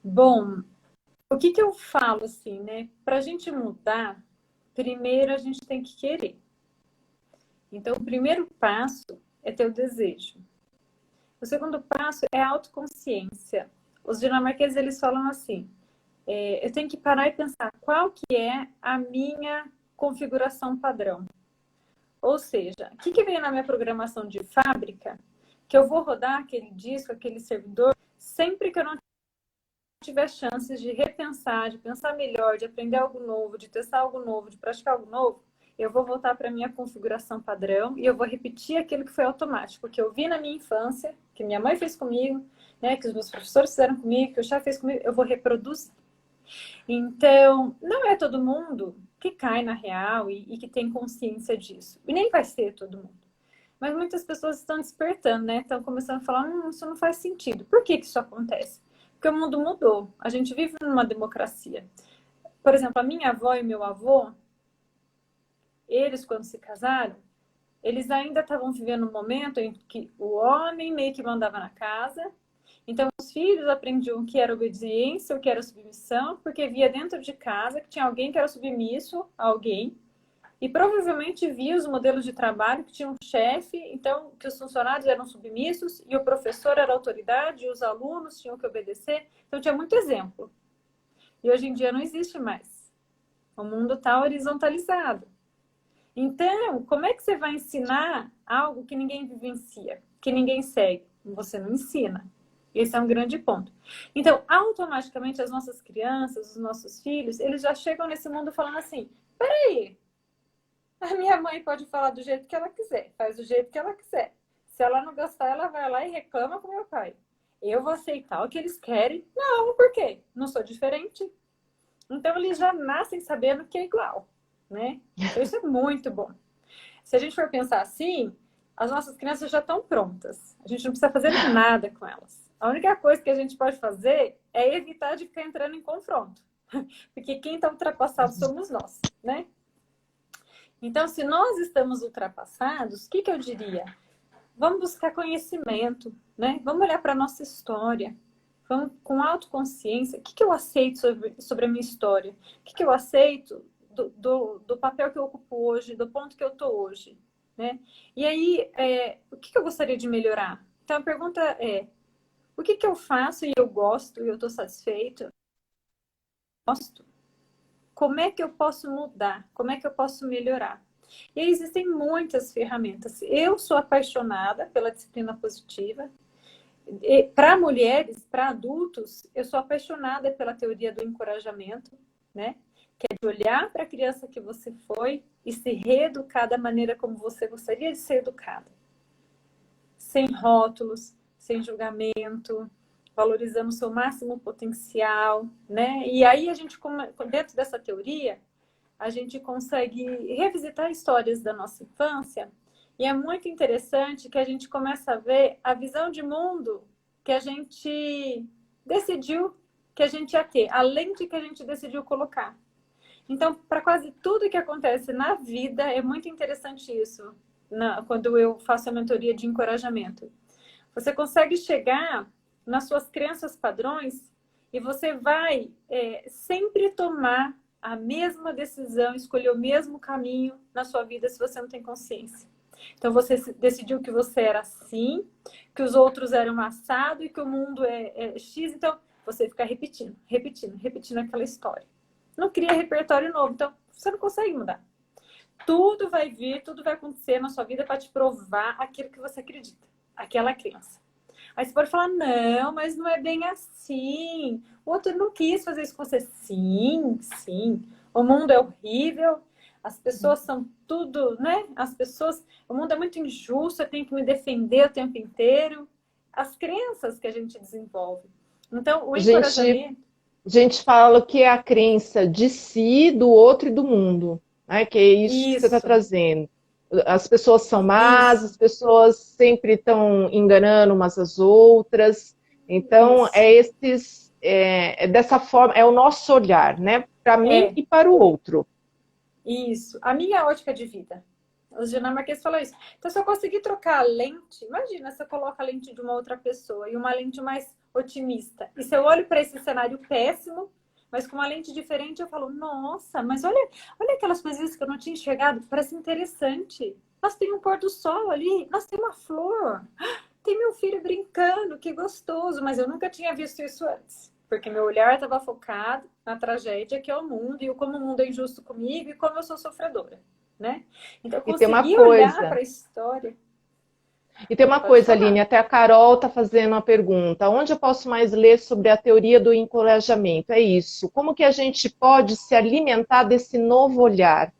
Bom, o que eu falo assim, né? Para a gente mudar, primeiro a gente tem que querer. Então, o primeiro passo é ter o desejo. O segundo passo é a autoconsciência. Os dinamarqueses, eles falam assim, eu tenho que parar e pensar qual que é a minha configuração padrão. Ou seja, o que vem na minha programação de fábrica, que eu vou rodar aquele disco, aquele servidor, sempre que eu não tiver chances de repensar, de pensar melhor, de aprender algo novo, de testar algo novo, de praticar algo novo, eu vou voltar para a minha configuração padrão e eu vou repetir aquilo que foi automático, que eu vi na minha infância, que minha mãe fez comigo, né, que os meus professores fizeram comigo, que o chefe fez comigo, eu vou reproduzir. Então, não é todo mundo que cai na real e que tem consciência disso. E nem vai ser todo mundo. Mas muitas pessoas estão despertando, né? Estão começando a falar, isso não faz sentido. Por que isso acontece? Porque o mundo mudou. A gente vive numa democracia. Por exemplo, a minha avó e meu avô, eles, quando se casaram, eles ainda estavam vivendo um momento em que o homem meio que mandava na casa Então, os filhos aprendiam o que era obediência, o que era submissão, porque via dentro de casa que tinha alguém que era submisso a alguém, e provavelmente via os modelos de trabalho que tinha um chefe, então que os funcionários eram submissos, e o professor era autoridade, e os alunos tinham que obedecer. Então, tinha muito exemplo. E hoje em dia não existe mais. O mundo está horizontalizado. Então, como é que você vai ensinar algo que ninguém vivencia, que ninguém segue? Você não ensina. Esse é um grande ponto. Então, automaticamente, as nossas crianças, os nossos filhos, eles já chegam nesse mundo falando assim, peraí, a minha mãe pode falar do jeito que ela quiser, faz do jeito que ela quiser. Se ela não gostar, ela vai lá e reclama com meu pai. Eu vou aceitar o que eles querem? Não, por quê? Não sou diferente. Então, eles já nascem sabendo que é igual, né? Então, isso é muito bom. Se a gente for pensar assim, as nossas crianças já estão prontas. A gente não precisa fazer nada com elas. A única coisa que a gente pode fazer é evitar de ficar entrando em confronto. Porque quem está ultrapassado somos nós, né? Então, se nós estamos ultrapassados, o que eu diria? Vamos buscar conhecimento, né? Vamos olhar para a nossa história. Vamos com autoconsciência. O que eu aceito sobre a minha história? O que eu aceito do papel que eu ocupo hoje, do ponto que eu estou hoje, né? E aí, o que eu gostaria de melhorar? Então, a pergunta é, o que eu faço e eu gosto e eu estou satisfeito? Gosto. Como é que eu posso mudar? Como é que eu posso melhorar? E aí existem muitas ferramentas. Eu sou apaixonada pela disciplina positiva. Para mulheres, para adultos, eu sou apaixonada pela teoria do encorajamento, né? Que é de olhar para a criança que você foi e se reeducar da maneira como você gostaria de ser educada. Sem rótulos, sem julgamento, valorizando o seu máximo potencial, né? E aí a gente, dentro dessa teoria, a gente consegue revisitar histórias da nossa infância e é muito interessante que a gente começa a ver a visão de mundo que a gente decidiu que a gente ia ter, além de que a gente decidiu colocar. Então, para quase tudo que acontece na vida, é muito interessante isso, quando eu faço a mentoria de encorajamento. Você consegue chegar nas suas crenças padrões e você vai sempre tomar a mesma decisão, escolher o mesmo caminho na sua vida se você não tem consciência. Então, você decidiu que você era assim, que os outros eram assado e que o mundo é X. Então, você fica repetindo, repetindo, repetindo aquela história. Não cria repertório novo. Então, você não consegue mudar. Tudo vai vir, tudo vai acontecer na sua vida para te provar aquilo que você acredita. Aquela crença. Aí você pode falar, não, mas não é bem assim. O outro não quis fazer isso com você. Sim, sim. O mundo é horrível. As pessoas são tudo, né? O mundo é muito injusto, eu tenho que me defender o tempo inteiro. As crenças que a gente desenvolve. Então, o encorajamento... A gente fala que é a crença de si, do outro e do mundo, né? Que é isso que você está trazendo. As pessoas são más, as pessoas sempre estão enganando umas às outras. Então, dessa forma, é o nosso olhar, né? Para mim e para o outro. Isso. A minha ótica de vida. Os dinamarqueses falam isso. Então, se eu conseguir trocar a lente, imagina se eu coloco a lente de uma outra pessoa e uma lente mais otimista. E se eu olho para esse cenário péssimo, mas com uma lente diferente, eu falo, nossa, mas olha aquelas coisas que eu não tinha enxergado, parece interessante. Nossa, tem um pôr do sol ali, nossa, tem uma flor, tem meu filho brincando, que gostoso, mas eu nunca tinha visto isso antes. Porque meu olhar estava focado na tragédia que é o mundo, e como o mundo é injusto comigo e como eu sou sofredora, né? Então, eu consegui olhar para a história... E tem uma coisa, Aline, até a Carol está fazendo uma pergunta. Onde eu posso mais ler sobre a teoria do encorajamento? É isso. Como que a gente pode se alimentar desse novo olhar?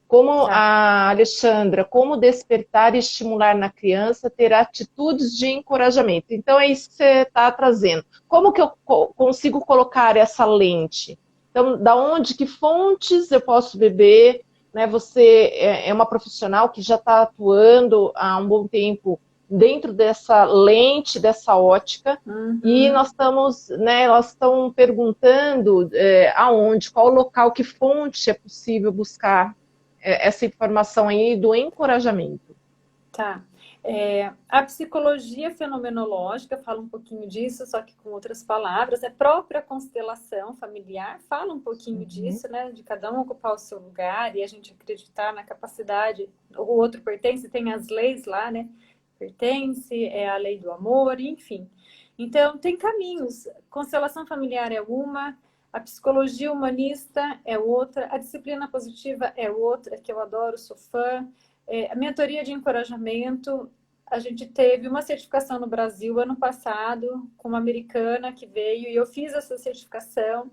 Como a Alexandra, como despertar e estimular na criança ter atitudes de encorajamento? Então é isso que você está trazendo. Como que eu consigo colocar essa lente? Então, da onde, que fontes eu posso beber? Né, você é uma profissional que já está atuando há um bom tempo dentro dessa lente, dessa ótica, e nós estamos, né, elas estão perguntando aonde, qual local, que fonte é possível buscar essa informação aí do encorajamento. Tá. A psicologia fenomenológica fala um pouquinho disso, só que com outras palavras. A própria constelação familiar fala um pouquinho disso, né? De cada um ocupar o seu lugar e a gente acreditar na capacidade. O outro pertence, tem as leis lá, né? Pertence, é a lei do amor, enfim. Então, tem caminhos. Constelação familiar é uma, a psicologia humanista é outra, a disciplina positiva é outra, que eu adoro, sou fã. A mentoria de encorajamento, a gente teve uma certificação no Brasil ano passado, com uma americana que veio, e eu fiz essa certificação.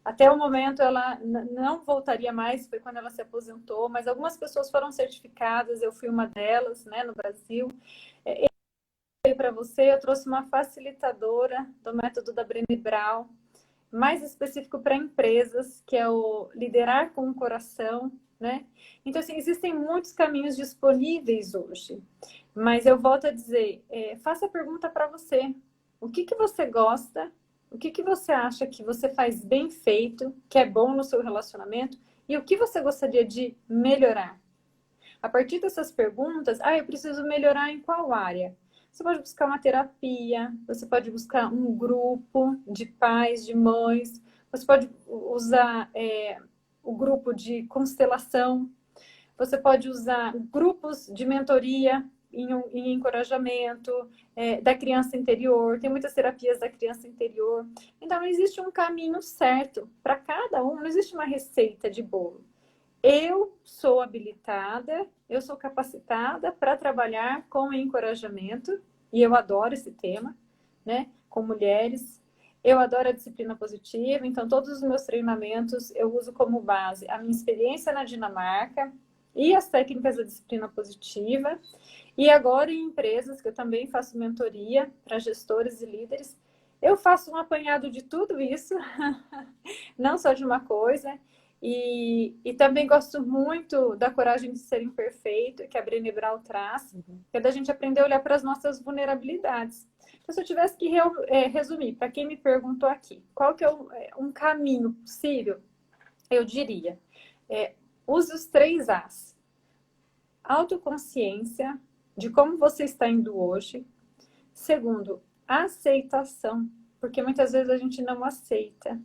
Até o momento ela não voltaria mais, foi quando ela se aposentou, mas algumas pessoas foram certificadas, eu fui uma delas, né, no Brasil. Para você, eu trouxe uma facilitadora do método da Brené Brown, mais específico para empresas, que é o liderar com o coração, né? Então, assim, existem muitos caminhos disponíveis hoje, mas eu volto a dizer, faça a pergunta para você. O que que você gosta? O que que você acha que você faz bem feito, que é bom no seu relacionamento? E o que você gostaria de melhorar? A partir dessas perguntas, eu preciso melhorar em qual área? Você pode buscar uma terapia, você pode buscar um grupo de pais, de mães, você pode usar o grupo de constelação, você pode usar grupos de mentoria em encorajamento da criança interior, tem muitas terapias da criança interior. Então, não existe um caminho certo para cada um, não existe uma receita de bolo. Eu sou habilitada, eu sou capacitada para trabalhar com encorajamento, e eu adoro esse tema, né? Com mulheres. Eu adoro a disciplina positiva, então todos os meus treinamentos eu uso como base a minha experiência na Dinamarca e as técnicas da disciplina positiva. E agora em empresas, que eu também faço mentoria para gestores e líderes, eu faço um apanhado de tudo isso, não só de uma coisa. E também gosto muito da coragem de ser imperfeito, que a Brené Brown traz, que é da gente aprender a olhar para as nossas vulnerabilidades. Então, se eu tivesse que resumir, para quem me perguntou aqui, qual que é um caminho possível, eu diria, use os 3 As. Autoconsciência de como você está indo hoje. Segundo, aceitação, porque muitas vezes a gente não aceita.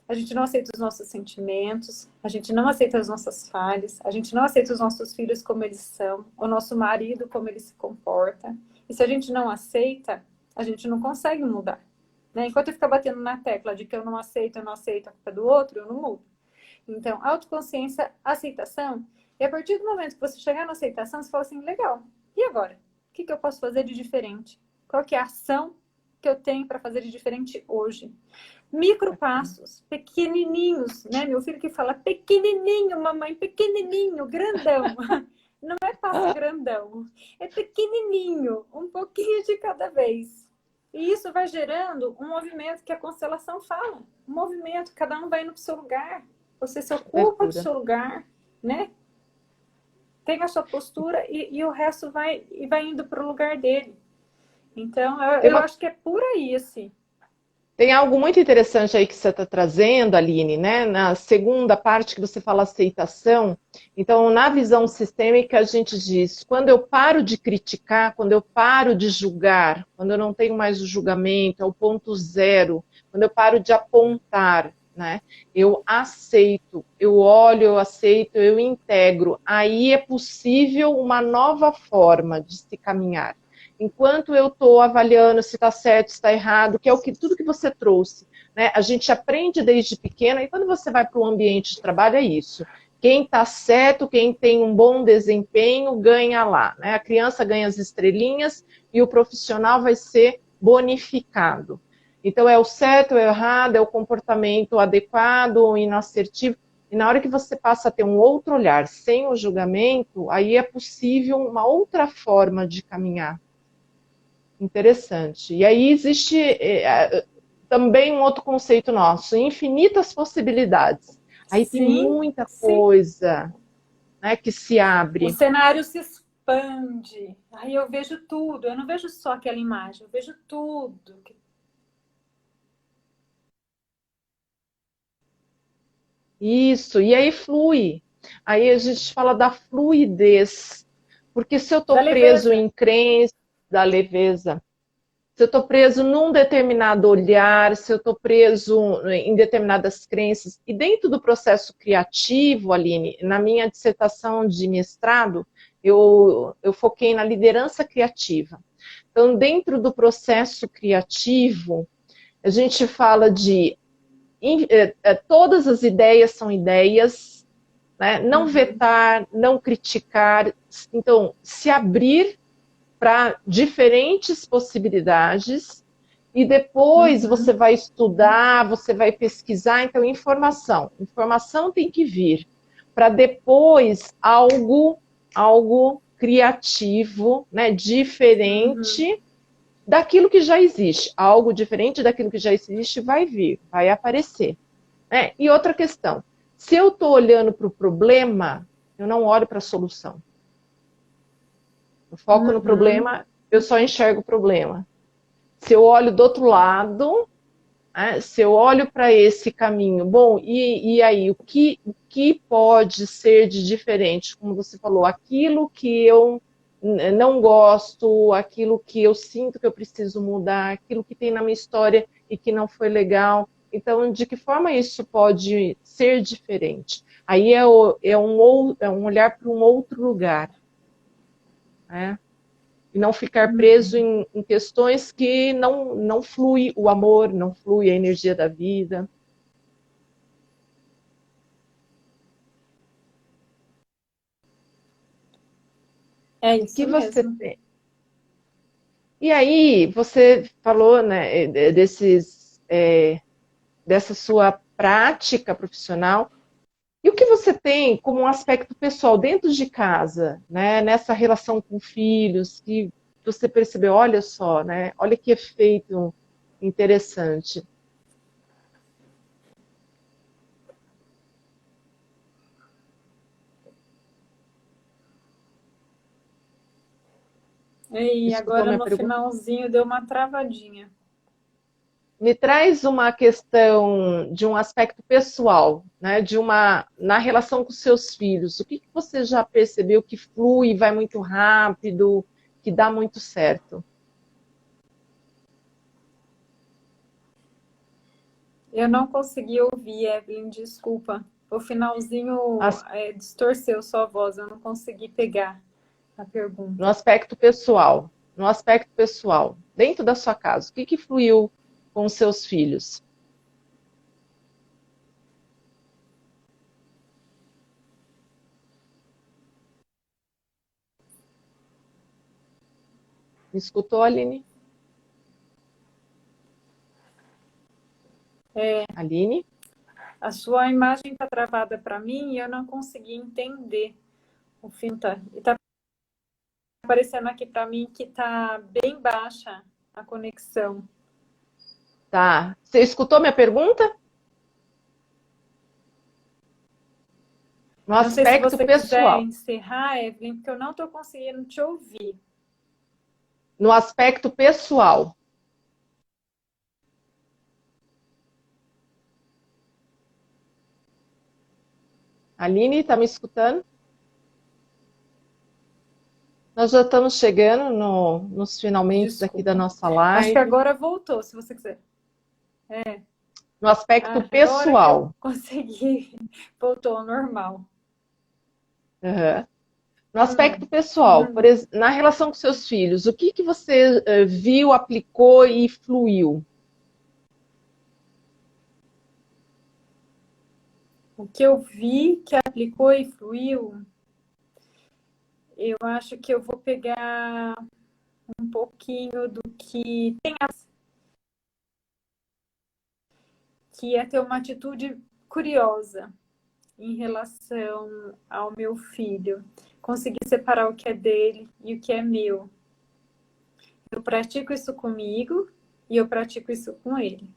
A gente não aceita os nossos sentimentos, a gente não aceita as nossas falhas, a gente não aceita os nossos filhos como eles são, o nosso marido como ele se comporta. E se a gente não aceita, a gente não consegue mudar. Né? Enquanto eu ficar batendo na tecla de que eu não aceito, a culpa é do outro, eu não mudo. Então, autoconsciência, aceitação. E a partir do momento que você chegar na aceitação, você fala assim, legal, e agora? O que eu posso fazer de diferente? Qual que é a ação que eu tenho para fazer de diferente hoje? Micropassos, pequenininhos, né? Meu filho que fala pequenininho, mamãe, pequenininho, grandão. Não é passo grandão, é pequenininho, um pouquinho de cada vez. E isso vai gerando um movimento que a constelação fala. Um movimento, cada um vai indo para o seu lugar. Você se ocupa do seu lugar, né? Tem a sua postura e o resto vai indo para o lugar dele. Então, eu acho que é por aí, assim. Tem algo muito interessante aí que você está trazendo, Aline, né? Na segunda parte que você fala aceitação. Então, na visão sistêmica, a gente diz, quando eu paro de criticar, quando eu paro de julgar, quando eu não tenho mais o julgamento, é o ponto zero, quando eu paro de apontar, né? Eu aceito, eu olho, eu aceito, eu integro. Aí é possível uma nova forma de se caminhar. Enquanto eu estou avaliando se está certo, se está errado, que é tudo que você trouxe, né? A gente aprende desde pequena, e quando você vai para o ambiente de trabalho é isso. Quem está certo, quem tem um bom desempenho, ganha lá, né? A criança ganha as estrelinhas e o profissional vai ser bonificado. Então é o certo, é o errado, é o comportamento adequado ou inassertivo. E na hora que você passa a ter um outro olhar, sem o julgamento, aí é possível uma outra forma de caminhar. Interessante. E aí existe também um outro conceito nosso, infinitas possibilidades. Aí tem muita coisa, né, que se abre. O cenário se expande. Aí eu vejo tudo, eu não vejo só aquela imagem, eu vejo tudo. Isso, e aí flui. Aí a gente fala da fluidez. Porque se eu Da estou preso leveza. em crença, da leveza, se eu estou preso num determinado olhar, se eu estou preso em determinadas crenças, e dentro do processo criativo, Aline, na minha dissertação de mestrado, eu foquei na liderança criativa. Então, dentro do processo criativo, a gente fala de todas as ideias são ideias, né? Não vetar, não criticar, então se abrir para diferentes possibilidades e depois você vai estudar, você vai pesquisar, então informação tem que vir para depois algo criativo, né, diferente daquilo que já existe, algo diferente daquilo que já existe vai vir, vai aparecer, né? E outra questão, se eu estou olhando para o problema, eu não olho para a solução. Eu foco no problema, eu só enxergo o problema. Se eu olho do outro lado, né, se eu olho para esse caminho, bom, e aí, o que pode ser de diferente? Como você falou, aquilo que eu não gosto, aquilo que eu sinto que eu preciso mudar, aquilo que tem na minha história e que não foi legal. Então, de que forma isso pode ser diferente? Aí é um olhar para um outro lugar, né? E não ficar preso em questões que não flui o amor, não flui a energia da vida. É O que isso você mesmo. tem? E aí, você falou, né, dessa sua prática profissional. E o que você tem como um aspecto pessoal dentro de casa, né, nessa relação com filhos, que você percebeu, olha só, né, olha que efeito interessante. E Escutou agora minha no pergunta? finalzinho deu uma travadinha. Me traz uma questão de um aspecto pessoal, né? Na relação com seus filhos. O que você já percebeu que flui, vai muito rápido, que dá muito certo? Eu não consegui ouvir, Evelyn, desculpa. O finalzinho As- distorceu sua voz, eu não consegui pegar a no pergunta. aspecto pessoal, no aspecto pessoal, dentro da sua casa, o que fluiu com os seus filhos? Me escutou, Aline? Aline? A sua imagem está travada para mim e eu não consegui entender. O fim tá aparecendo aqui para mim que tá bem baixa a conexão. Tá. Você escutou minha pergunta? No Não sei se aspecto você quiser pessoal. encerrar, Evelyn, porque eu não estou conseguindo te ouvir. No aspecto pessoal. Aline, tá me escutando? Nós já estamos chegando nos finalmente aqui da Desculpa. nossa Acho que live. agora voltou, se você quiser. No aspecto Agora que eu pessoal. consegui, voltou ao normal. Uhum. No aspecto pessoal, na relação com seus filhos, o que você viu, aplicou e fluiu? O que eu vi que aplicou e fluiu, eu acho que eu vou pegar um pouquinho do que tem, que é ter uma atitude curiosa em relação ao meu filho. Conseguir separar o que é dele e o que é meu. Eu pratico isso comigo e eu pratico isso com ele.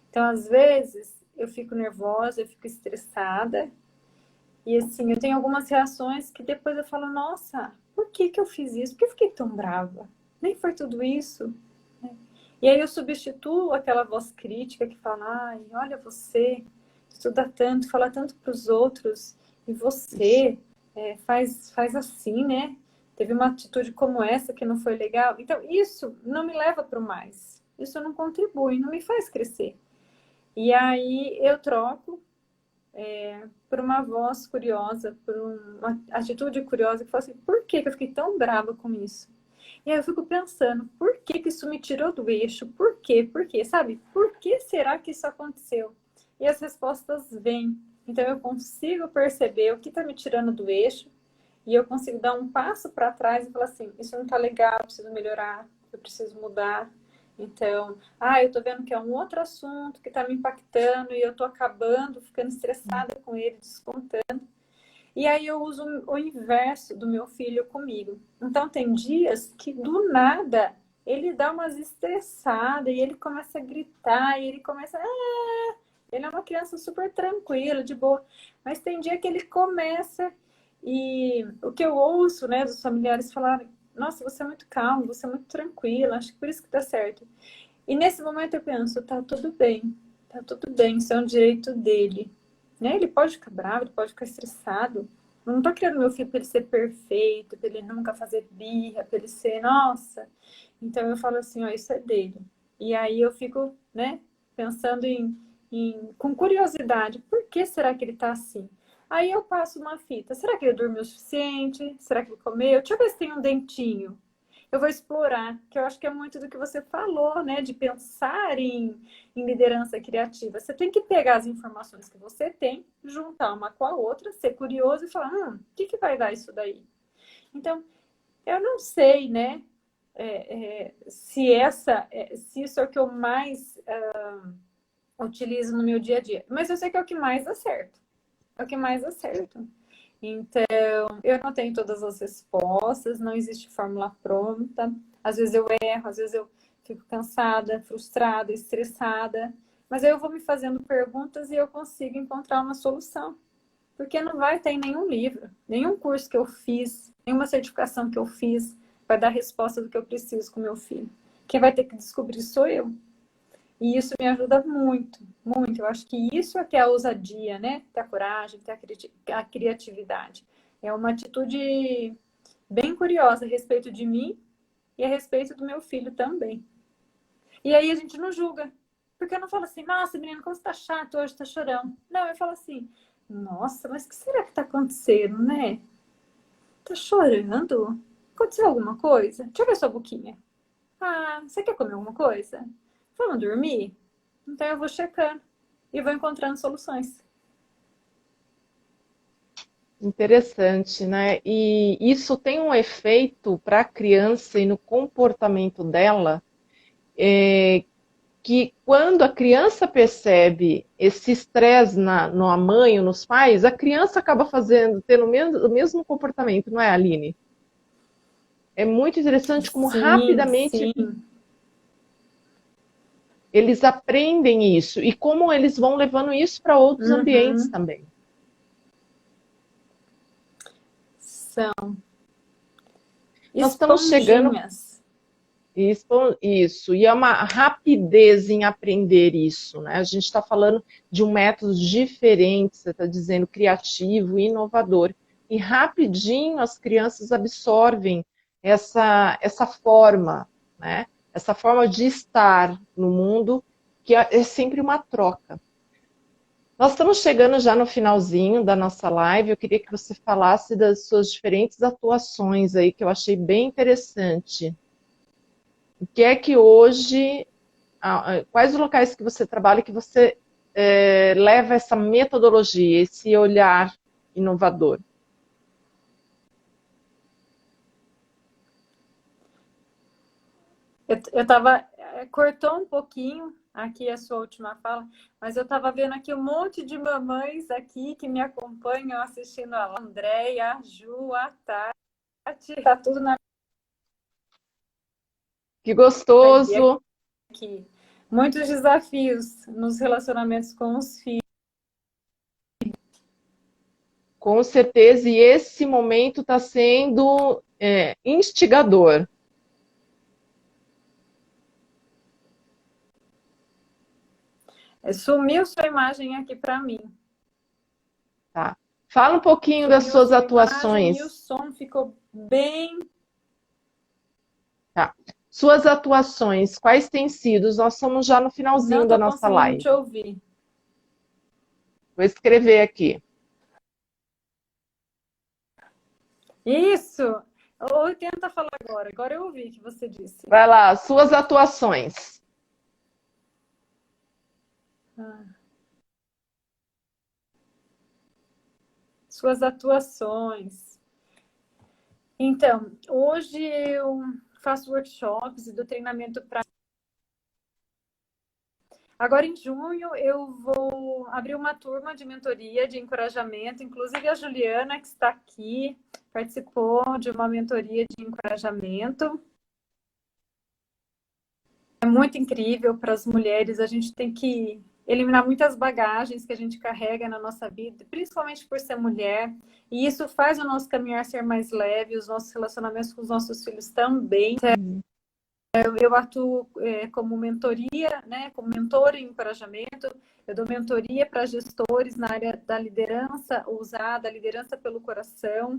Então, às vezes, eu fico nervosa, eu fico estressada. E assim, eu tenho algumas reações que depois eu falo, nossa, por que eu fiz isso? Por que eu fiquei tão brava? Nem foi tudo isso. E aí eu substituo aquela voz crítica que fala, ai, olha você, estuda tanto, fala tanto para os outros, e Isso. você faz assim, né? teve uma atitude como essa que não foi legal. Então, isso não me leva para o mais. Isso não contribui, não me faz crescer. E aí eu troco por uma voz curiosa, por uma atitude curiosa, que fala assim, por que eu fiquei tão brava com isso? E aí eu fico pensando, por que isso me tirou do eixo? Por quê? Por quê? Sabe? Por que será que isso aconteceu? E as respostas vêm. Então eu consigo perceber o que está me tirando do eixo e eu consigo dar um passo para trás e falar assim, isso não está legal, eu preciso melhorar, eu preciso mudar. Então, eu tô vendo que é um outro assunto que está me impactando e eu tô acabando, ficando estressada com ele, descontando. E aí eu uso o inverso do meu filho comigo. Então tem dias que do nada ele dá umas estressadas e ele começa a gritar e ele começa. Ele é uma criança super tranquila, de boa. Mas tem dia que ele começa e o que eu ouço, né, dos familiares falarem, nossa, você é muito calmo, você é muito tranquila, acho que por isso que tá certo. E nesse momento eu penso, tá tudo bem, isso é um direito dele. Né? Ele pode ficar bravo, ele pode ficar estressado. Eu não tô criando meu filho para ele ser perfeito, para ele nunca fazer birra, para ele ser, nossa. Então eu falo assim, ó, isso é dele. E aí eu fico, né, pensando com curiosidade, por que será que ele tá assim? Aí eu passo uma fita, será que ele dormiu o suficiente? Será que ele comeu? Deixa eu ver se tem um dentinho. Eu vou explorar, que eu acho que é muito do que você falou, né? De pensar em liderança criativa. Você tem que pegar as informações que você tem, juntar uma com a outra, ser curioso e falar, o que vai dar isso daí? Então, eu não sei, né? Se isso é o que eu mais utilizo no meu dia a dia. Mas eu sei que é o que mais dá certo. É o que mais dá certo. Então, eu não tenho todas as respostas, não existe fórmula pronta. Às vezes eu erro, às vezes eu fico cansada, frustrada, estressada. Mas aí eu vou me fazendo perguntas e eu consigo encontrar uma solução. Porque não vai ter em nenhum livro, nenhum curso que eu fiz, nenhuma certificação que eu fiz vai dar a resposta do que eu preciso com meu filho. Quem vai ter que descobrir sou eu. E isso me ajuda muito, muito. Eu acho que isso é que é a ousadia, né? Ter a coragem, ter a criatividade. É uma atitude bem curiosa a respeito de mim e a respeito do meu filho também. E aí a gente não julga. Porque eu não falo assim, nossa, menino, como você tá chato hoje, tá chorando. Não, eu falo assim, nossa, mas o que será que tá acontecendo, né? Tá chorando? Aconteceu alguma coisa? Deixa eu ver sua boquinha. Você quer comer alguma coisa? Vamos dormir? Então eu vou checando e vou encontrando soluções. Interessante, né? E isso tem um efeito para a criança e no comportamento dela, que quando a criança percebe esse estresse na mãe ou nos pais, a criança acaba tendo o mesmo comportamento, não é, Aline? É muito interessante como Sim, rapidamente sim. eles aprendem isso e como eles vão levando isso para outros ambientes Uhum. também. São Nós estamos chegando. esponjinhas. Isso, e é uma rapidez em aprender isso, né? A gente está falando de um método diferente, você está dizendo criativo, inovador, e rapidinho as crianças absorvem essa forma, né? Essa forma de estar no mundo, que é sempre uma troca. Nós estamos chegando já no finalzinho da nossa live, eu queria que você falasse das suas diferentes atuações aí, que eu achei bem interessante. O que é que hoje, quais os locais que você trabalha que você leva essa metodologia, esse olhar inovador? Eu tava. Cortou um pouquinho aqui a sua última fala, mas eu estava vendo aqui um monte de mamães aqui que me acompanham assistindo a Andréia, a Ju, a Tati, tá tudo na Que live gostoso, aqui. Muitos desafios nos relacionamentos com os filhos. com certeza, e esse momento está sendo instigador. Sumiu sua imagem aqui para mim. Tá? Fala um pouquinho das Sumiu a suas sua imagem e o atuações. som ficou Bem... Tá. Suas atuações, quais têm sido? Nós estamos já no Não finalzinho da estou nossa conseguindo te live. ouvir. Vou escrever aqui. Isso! Ou tenta falar agora. Agora eu ouvi o que você disse. Vai lá, suas atuações. Suas atuações. Então, hoje eu faço workshops e do treinamento para... Agora, em junho, eu vou abrir uma turma de mentoria, de encorajamento. Inclusive, a Juliana, que está aqui, participou de uma mentoria de encorajamento. É muito incrível para as mulheres. A gente tem que eliminar muitas bagagens que a gente carrega na nossa vida, principalmente por ser mulher. E isso faz o nosso caminhar ser mais leve, os nossos relacionamentos com os nossos filhos também. Eu atuo como mentoria, né, como mentora em encorajamento. Eu dou mentoria para gestores na área da liderança ousada, liderança pelo coração.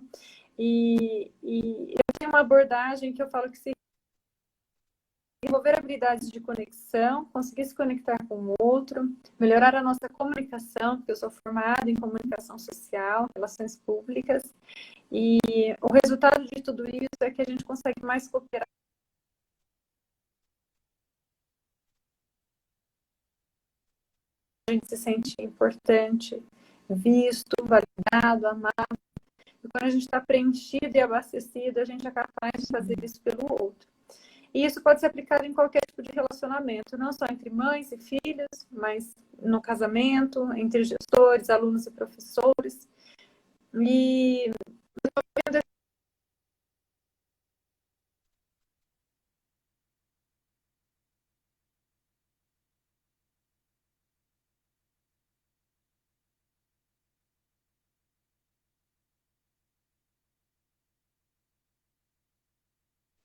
E eu tenho uma abordagem que eu falo que se desenvolver habilidades de conexão, conseguir se conectar com o outro, melhorar a nossa comunicação, porque eu sou formada em comunicação social, relações públicas, e o resultado de tudo isso é que a gente consegue mais cooperar. A gente se sente importante, visto, validado, amado. E quando a gente está preenchido e abastecido, a gente é capaz de fazer isso pelo outro. E isso pode ser aplicado em qualquer tipo de relacionamento, não só entre mães e filhos, mas no casamento, entre gestores, alunos e professores. E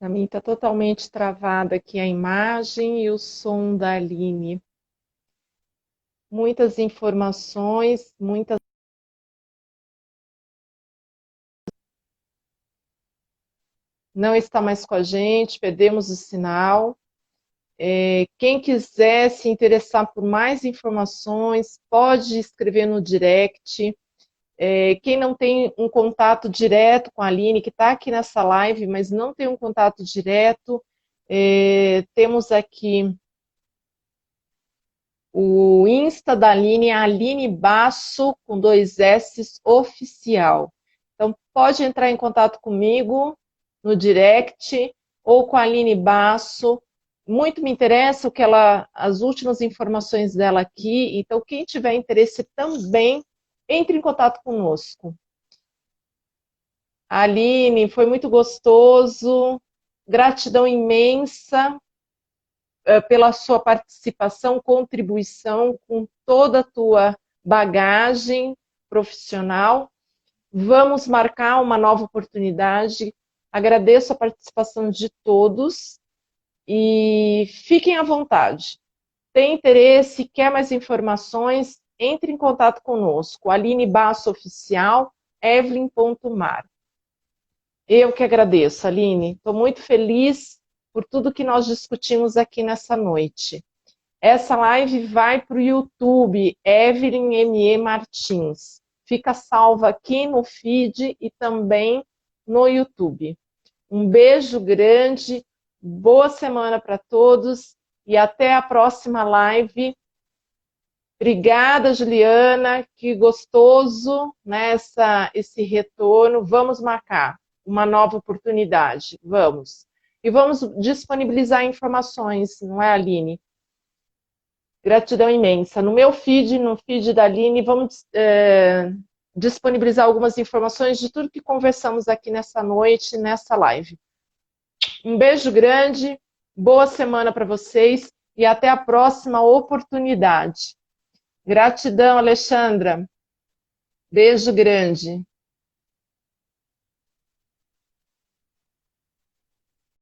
Para mim está totalmente travada aqui a imagem e o som da Aline. Muitas informações, muitas. Não está mais com a gente, perdemos o sinal. Quem quiser se interessar por mais informações, pode escrever no direct. Quem não tem um contato direto com a Aline, que está aqui nessa live, mas não tem um contato direto, temos aqui o Insta da Aline, Aline Basso, com 2 S, oficial. Então, pode entrar em contato comigo no direct ou com a Aline Basso. Muito me interessa o que as últimas informações dela aqui. Então, quem tiver interesse também, entre em contato conosco. Aline, foi muito gostoso. Gratidão imensa pela sua participação, contribuição com toda a tua bagagem profissional. Vamos marcar uma nova oportunidade. Agradeço a participação de todos e fiquem à vontade. Tem interesse, quer mais informações, entre em contato conosco. Aline Basso Oficial, Evelyn.mar. Eu que agradeço, Aline. Estou muito feliz por tudo que nós discutimos aqui nessa noite. Essa live vai para o YouTube, Evelyn M.E. Martins. Fica salva aqui no feed e também no YouTube. Um beijo grande, boa semana para todos e até a próxima live. Obrigada, Juliana, que gostoso, né, esse retorno. Vamos marcar uma nova oportunidade, vamos. E vamos disponibilizar informações, não é, Aline? Gratidão imensa. No meu feed, no feed da Aline, vamos disponibilizar algumas informações de tudo que conversamos aqui nessa noite, nessa live. Um beijo grande, boa semana para vocês e até a próxima oportunidade. Gratidão, Alexandra. Beijo grande.